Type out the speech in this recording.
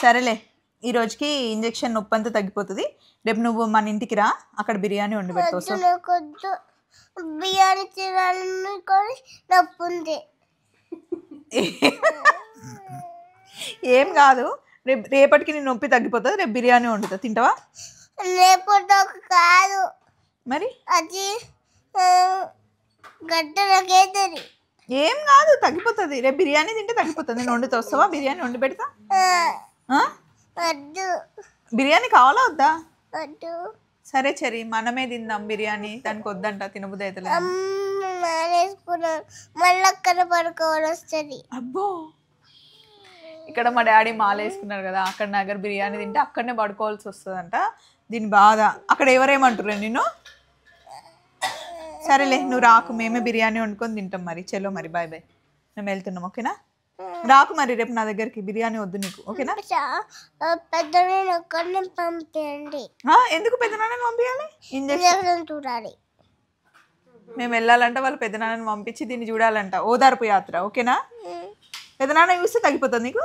సరేలే ఈ రోజుకి ఇంజెక్షన్ నొప్పి అంతా తగ్గిపోతుంది. రేపు నువ్వు మన ఇంటికి రా, అక్కడ బిర్యానీ వండి పెడతావు. బిర్యానీ తినాలని కూడా నొప్పి ఉంది. ఏం కాదు, రేపటికి నీ నొప్పి తగ్గిపోతుంది. రేపు బిర్యానీ వండుతా, తింటావా? రేపటి కాదు మరి అది గడ్డలకేతుంది. ఏం కాదు, తగ్గిపోతుంది. రేపు బిర్యానీ తింటే తగ్గిపోతుంది. నేను వండుతా, వస్తావా? బిర్యానీ వండి పెడతా. వద్దు. బిర్యానీ కావాలా వద్దా? వద్దు. సరే చెరి, మనమే తిందాం బిర్యానీ. దానికి వద్దంట, తినబుద్ధి అవుతుంది. మానేసుకున్నాను, మళ్ళీ అక్కడ పడుకోవాలి వస్తుంది. అబ్బో, ఇక్కడ మా డాడీ మాల వేసుకున్నారు కదా, అక్కడ నా దగ్గర బిర్యానీ తింటే అక్కడనే పడుకోవాల్సి వస్తుందంట. దీని బాధ. అక్కడ ఎవరేమంటారు నిన్ను? సరేలే, నువ్వు రాకు, మేమే బిర్యానీ వండుకొని తింటాం. మరి చలో, మరి బాయ్ బాయ్, మేము వెళ్తున్నాం. ఓకేనా? రాకు మరి రేపు నా దగ్గరికి, బిర్యానీ వద్దు నీకు. ఓకేనా? పెద్దనాన్న ఒక్కడిని పంపించండి. ఎందుకు పెద్దనాన్నని పంపించాలి? ఇంజక్షన్ చూడాలి. మేము వెళ్ళాలంట, వాళ్ళు పెద్దనాన్నని పంపించి దీన్ని చూడాలంట. ఓదార్పు యాత్ర. ఓకేనా? పెద్దనాన్న చూస్తే తగ్గిపోతుంది నీకు.